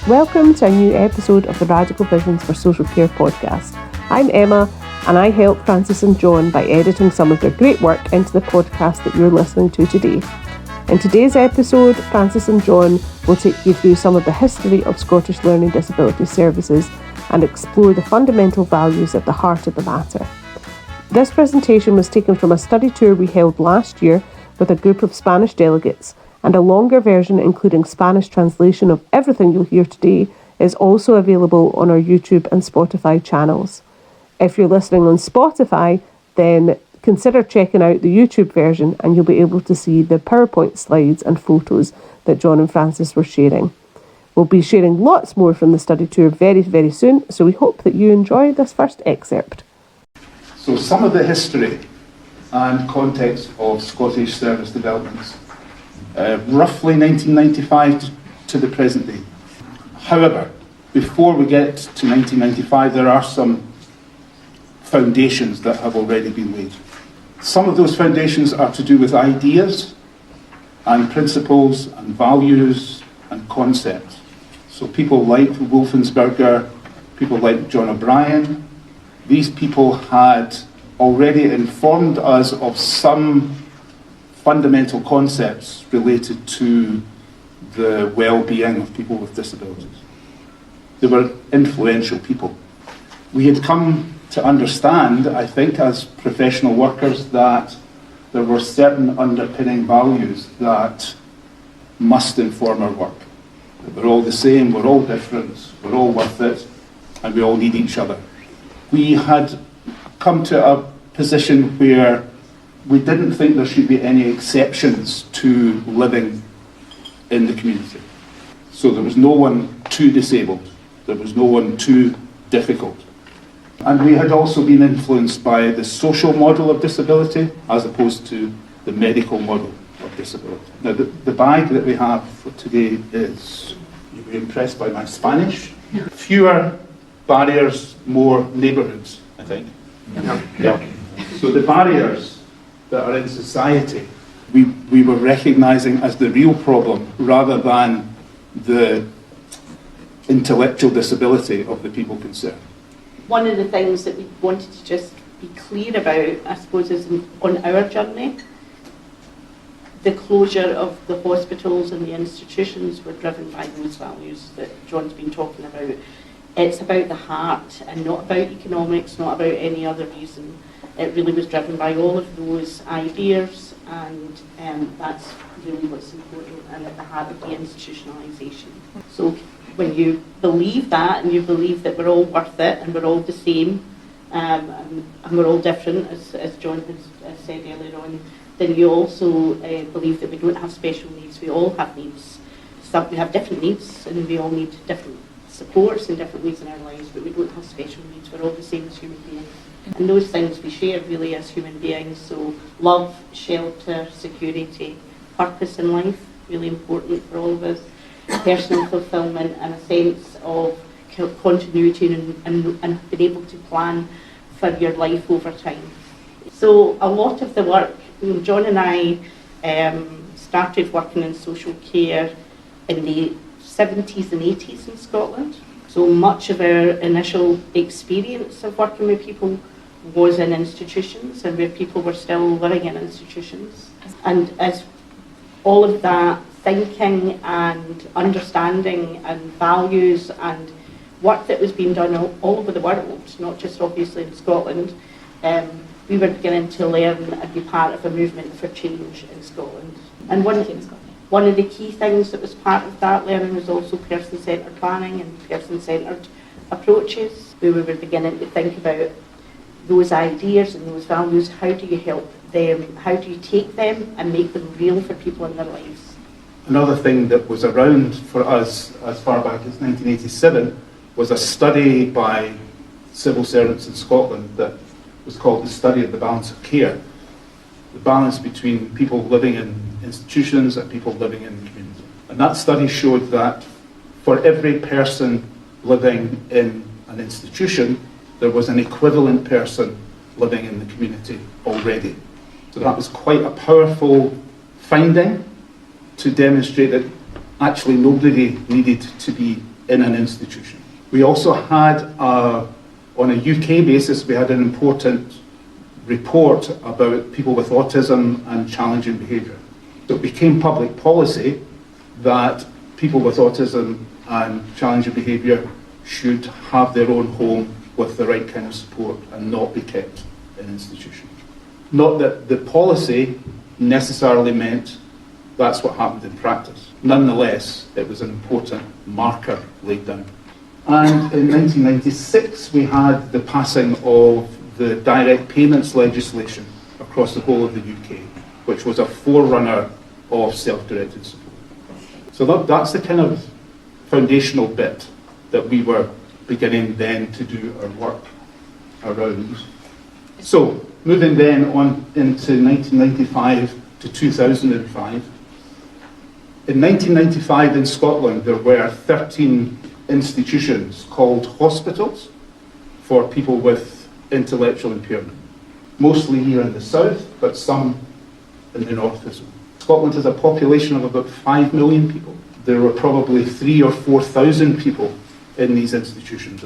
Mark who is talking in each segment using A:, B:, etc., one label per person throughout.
A: Welcome to a new episode of the Radical Visions for Social Care podcast. I'm Emma and I help Francis and John by editing some of their great work into the podcast that you're listening to today. In today's episode, Francis and John will take you through some of the history of Scottish Learning Disability Services and explore the fundamental values at the heart of the matter. This presentation was taken from a study tour we held last year with a group of Spanish delegates, and a longer version including Spanish translation of everything you'll hear today is also available on our YouTube and Spotify channels. If you're listening on Spotify, then consider checking out the YouTube version and you'll be able to see the PowerPoint slides and photos that John and Francis were sharing. We'll be sharing lots more from the study tour very, very soon, so we hope that you enjoy this first excerpt.
B: So some of the history and context of Scottish service developments. Roughly 1995 to the present day. However, before we get to 1995, there are some foundations that have already been laid. Some of those foundations are to do with ideas and principles and values and concepts. So people like Wolfensberger, people like John O'Brien, these people had already informed us of some fundamental concepts related to the well-being of people with disabilities. They were influential people. We had come to understand, I think, as professional workers, that there were certain underpinning values that must inform our work. That we're all the same, we're all different, we're all worth it, and we all need each other. We had come to a position where we didn't think there should be any exceptions to living in the community. So there was no one too disabled, there was no one too difficult. And we had also been influenced by the social model of disability as opposed to the medical model of disability. Now the bag that we have for today is, you'll be impressed by my Spanish, fewer barriers, more neighbourhoods, I think. Yeah. So the barriers that are in society, we were recognising as the real problem rather than the intellectual disability of the people concerned.
C: One of the things that we wanted to just be clear about, I suppose, is on our journey, the closure of the hospitals and the institutions were driven by those values that John's been talking about. It's about the heart and not about economics, not about any other reason. It really was driven by all of those ideas, and that's really what's important and at the heart of the institutionalisation. So when you believe that and you believe that we're all worth it and we're all the same and we're all different, as John has said earlier on, then you also believe that we don't have special needs. We all have needs. We have different needs and we all need different supports and different needs in our lives, but we don't have special needs. We're all the same as human beings. And those things we share really as human beings. So love, shelter, security, purpose in life, really important for all of us. Personal fulfilment and a sense of continuity and being able to plan for your life over time. So a lot of the work, John and I started working in social care in the 70s and 80s in Scotland. So much of our initial experience of working with people was in institutions and where people were still living in institutions. And as all of that thinking and understanding and values and work that was being done all over the world, not just obviously in Scotland, we were beginning to learn and be part of a movement for change in Scotland. And one of the key things that was part of that learning was also person-centred planning and person-centred approaches. We were beginning to think about those ideas and those values. How do you help them? How do you take them and make them real for people in their lives?
B: Another thing that was around for us as far back as 1987 was a study by civil servants in Scotland that was called the study of the balance of care. The balance between people living in institutions and people living in the community. And that study showed that for every person living in an institution, there was an equivalent person living in the community already. So that was quite a powerful finding to demonstrate that actually nobody needed to be in an institution. We also had, on a UK basis, we had an important report about people with autism and challenging behaviour. So it became public policy that people with autism and challenging behaviour should have their own home with the right kind of support and not be kept in institutions. Not that the policy necessarily meant that's what happened in practice. Nonetheless, it was an important marker laid down. And in 1996, we had the passing of the direct payments legislation across the whole of the UK, which was a forerunner of self-directed support. So that's the kind of foundational bit that we were beginning then to do our work around. So, moving then on into 1995 to 2005. In 1995 in Scotland, there were 13 institutions called hospitals for people with intellectual impairment. Mostly here in the south, but some in the north as well. Scotland has a population of about 5 million people. There were probably 3,000 or 4,000 people in these institutions.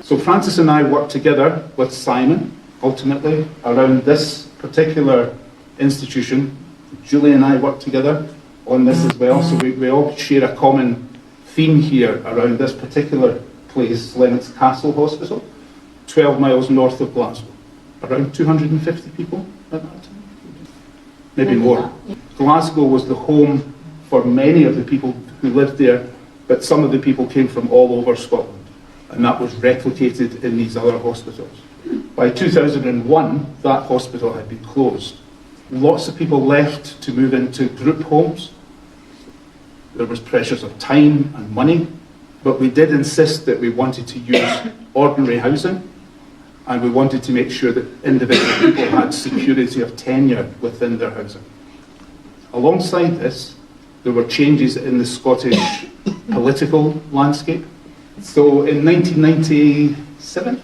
B: So Francis and I worked together with Simon, ultimately, around this particular institution. Julie and I worked together on this as well, so we all share a common theme here around this particular place, Lennox Castle Hospital, 12 miles north of Glasgow. Around 250 people at that time? Maybe more. Glasgow was the home for many of the people who lived there, but some of the people came from all over Scotland, and that was replicated in these other hospitals. By 2001, that hospital had been closed. Lots of people left to move into group homes. There was pressures of time and money, but we did insist that we wanted to use ordinary housing, and we wanted to make sure that individual people had security of tenure within their housing. Alongside this, there were changes in the Scottish political landscape. So in 1997,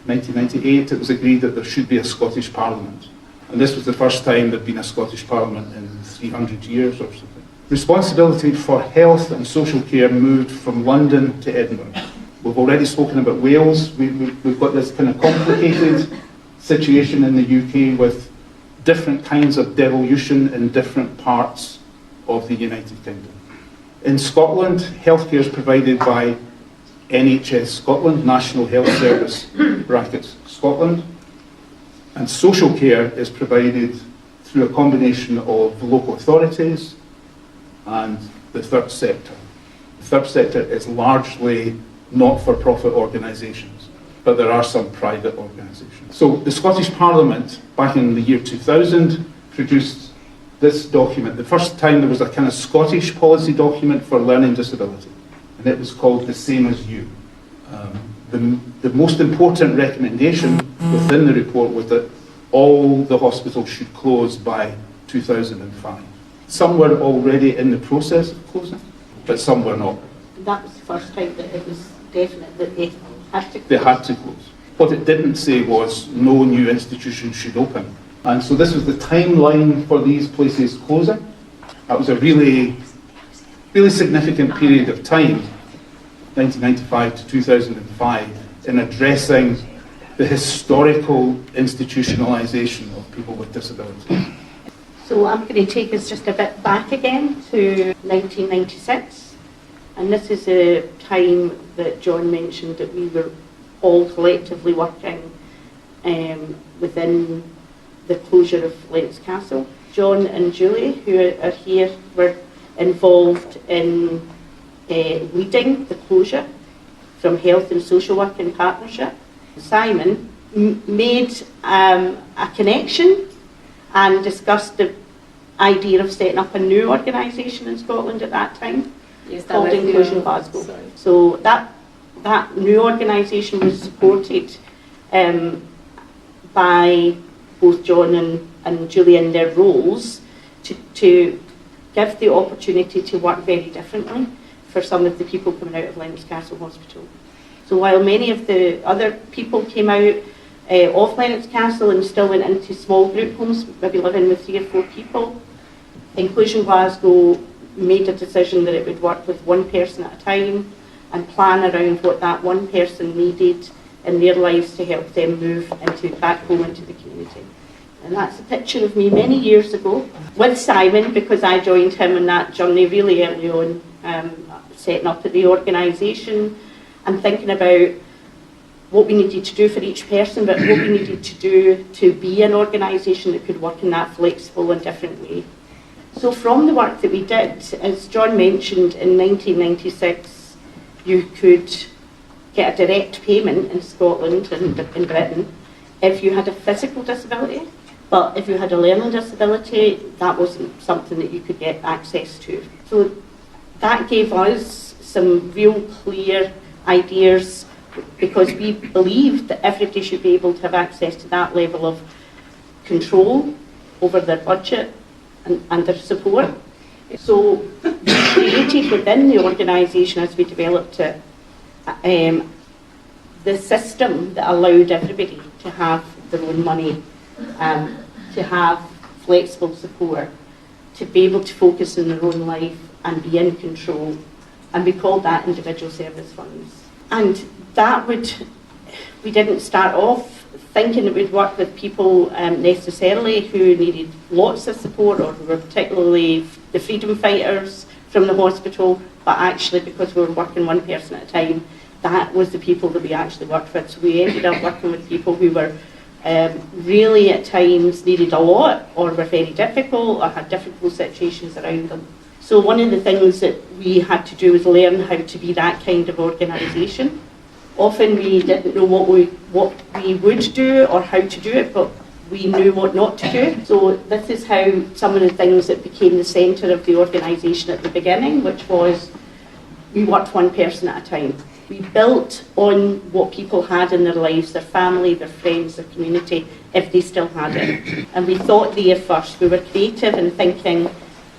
B: 1998, it was agreed that there should be a Scottish Parliament. And this was the first time there'd been a Scottish Parliament in 300 years or something. Responsibility for health and social care moved from London to Edinburgh. We've already spoken about Wales. We've got this kind of complicated situation in the UK with different kinds of devolution in different parts of the United Kingdom. In Scotland, healthcare is provided by NHS Scotland, National Health Service, brackets Scotland, and social care is provided through a combination of local authorities and the third sector. The third sector is largely not-for-profit organisations, but there are some private organisations. So the Scottish Parliament, back in the year 2000, produced this document. The first time there was a kind of Scottish policy document for learning disability, and it was called The Same as You. The most important recommendation within the report was that all the hospitals should close by 2005. Some were already in the process of closing, but some were not.
C: That was the first time that it was definite that they had to close.
B: They had to close. What it didn't say was no new institution should open. And so this was the timeline for these places closing. That was a really significant period of time, 1995 to 2005, in addressing the historical institutionalisation of people with disabilities.
C: So I'm going to take us just a bit back again to 1996, and this is a time that John mentioned that we were all collectively working within the closure of Lennox Castle. John and Julie, who are here, were involved in leading the closure from Health and Social Work in Partnership. Simon made a connection and discussed the idea of setting up a new organisation in Scotland at that time, called Inclusion Glasgow.
D: Sorry.
C: So that new organisation was supported by both John and Julie in their roles to give the opportunity to work very differently for some of the people coming out of Lennox Castle Hospital. So while many of the other people came out of Lennox Castle and still went into small group homes, maybe living with 3 or 4 people, Inclusion Glasgow made a decision that it would work with one person at a time and plan around what that one person needed in their lives to help them move back home into the community. And that's a picture of me many years ago with Simon, because I joined him in that journey really early on, setting up the organisation and thinking about what we needed to do for each person, but what we needed to do to be an organisation that could work in that flexible and different way. So from the work that we did, as John mentioned, in 1996, you could get a direct payment in Scotland and in Britain if you had a physical disability. But if you had a learning disability, that wasn't something that you could get access to. So that gave us some real clear ideas, because we believed that everybody should be able to have access to that level of control over their budget and their support. So we created within the organisation, as we developed it, the system that allowed everybody to have their own money, to have flexible support, to be able to focus on their own life and be in control. And we called that individual service funds. And that we didn't start off thinking it would work with people necessarily who needed lots of support or who were particularly the freedom fighters from the hospital, but actually because we were working one person at a time, that was the people that we actually worked with. So we ended up working with people who were really at times needed a lot, or were very difficult, or had difficult situations around them. So one of the things that we had to do was learn how to be that kind of organisation. Often we didn't know what we would do or how to do it, but we knew what not to do. So this is how some of the things that became the centre of the organisation at the beginning, which was we worked one person at a time. We built on what people had in their lives, their family, their friends, their community, if they still had it. And we thought there first. We were creative in thinking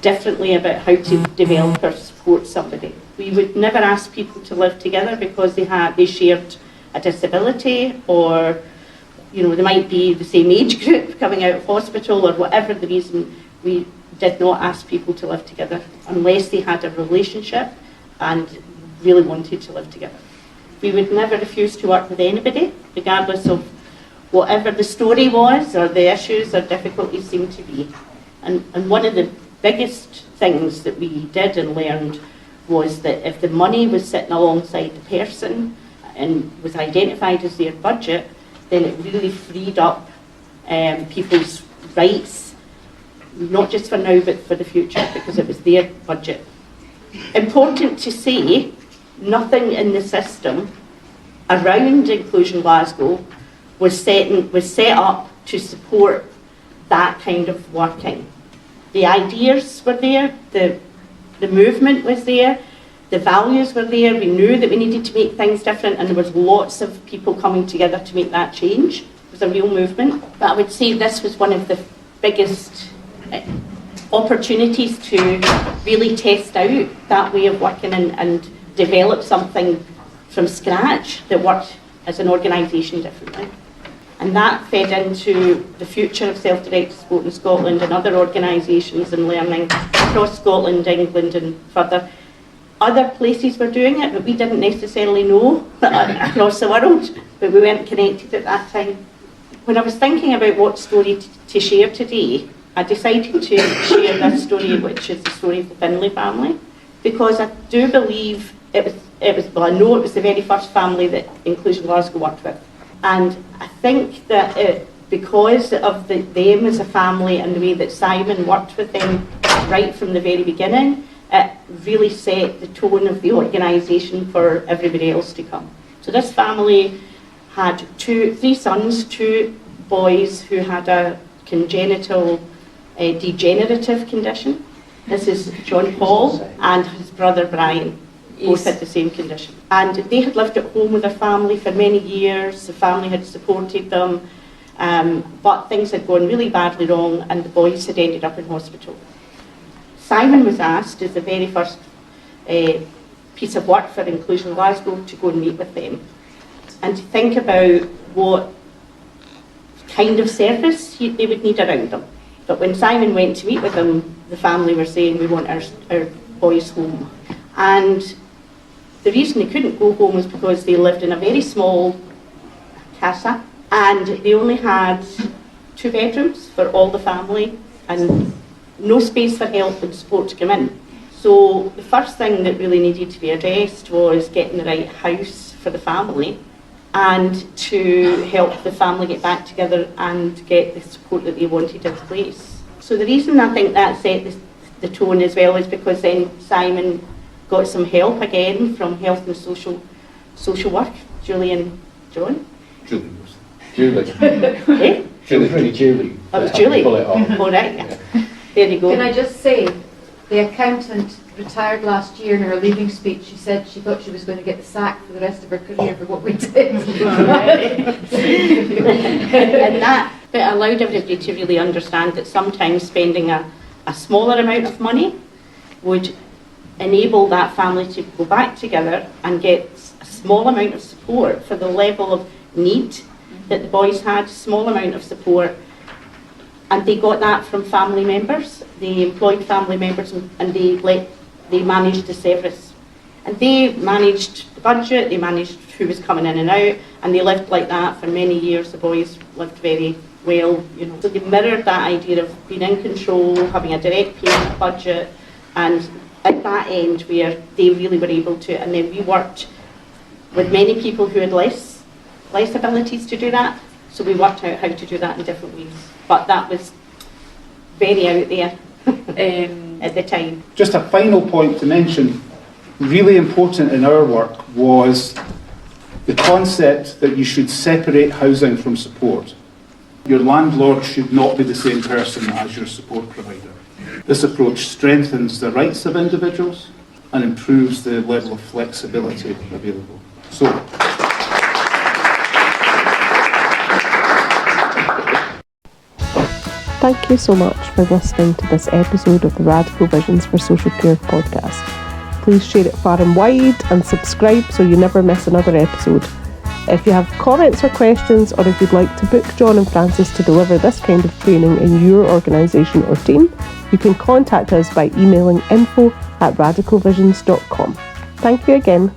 C: differently about how to develop or support somebody. We would never ask people to live together because they shared a disability, or they might be the same age group coming out of hospital, or whatever the reason. We did not ask people to live together unless they had a relationship and really wanted to live together. We would never refuse to work with anybody, regardless of whatever the story was or the issues or difficulties seemed to be. And one of the biggest things that we did and learned was that if the money was sitting alongside the person and was identified as their budget, then it really freed up people's rights, not just for now but for the future, because it was their budget. Important to say, nothing in the system around Inclusion Glasgow was set up to support that kind of working. The ideas were there, the movement was there, the values were there. We knew that we needed to make things different, and there was lots of people coming together to make that change. It was a real movement. But I would say this was one of the biggest opportunities to really test out that way of working and develop something from scratch that worked as an organisation differently. And that fed into the future of self-directed sport in Scotland and other organisations and learning across Scotland, England and further. Other places were doing it, but we didn't necessarily know across the world, but we weren't connected at that time. When I was thinking about what story to share today, I decided to share this story, which is the story of the Finlay family, because I do believe I know it was the very first family that Inclusion Glasgow worked with. And I think that because of them as a family and the way that Simon worked with them right from the very beginning, it really set the tone of the organisation for everybody else to come. So this family had three sons, 2 boys who had a congenital degenerative condition. This is John Paul and his brother Brian. Both had the same condition. And they had lived at home with their family for many years. The family had supported them, but things had gone really badly wrong and the boys had ended up in hospital. Simon was asked as the very first piece of work for Inclusion Glasgow to go and meet with them and to think about what kind of service they would need around them. But when Simon went to meet with them, the family were saying, we want our boys home. And The reason they couldn't go home was because they lived in a very small casa and they only had 2 bedrooms for all the family and no space for help and support to come in. So the first thing that really needed to be addressed was getting the right house for the family and to help the family get back together and get the support that they wanted in place. So the reason I think that set the tone as well is because then Simon got some help again from health and social work, Julie and John.
B: Julie.
C: Eh?
D: Julie.
C: That was Julie.
D: Pull it off.
C: All right. Yeah. There you go.
E: Can I just say, the accountant retired last year in her leaving speech. She said she thought she was going to get the sack for the rest of her career for what we did.
C: And that bit allowed everybody to really understand that sometimes spending a smaller amount of money would enable that family to go back together and get a small amount of support for the level of need that the boys had, small amount of support. And they got that from family members. They employed family members and they managed the service. And they managed the budget, they managed who was coming in and out, and they lived like that for many years. The boys lived very well, you know. So they mirrored that idea of being in control, having a direct payment budget, and at that end where they really were able to, and then we worked with many people who had less abilities to do that. So we worked out how to do that in different ways. But that was very out there at the time.
B: Just a final point to mention, really important in our work was the concept that you should separate housing from support. Your landlord should not be the same person as your support provider. This approach strengthens the rights of individuals and improves the level of flexibility available. So,
A: thank you so much for listening to this episode of the Radical Visions for Social Care podcast. Please share it far and wide and subscribe so you never miss another episode. If you have comments or questions, or if you'd like to book John and Francis to deliver this kind of training in your organisation or team, you can contact us by emailing info@radicalvisions.com. Thank you again.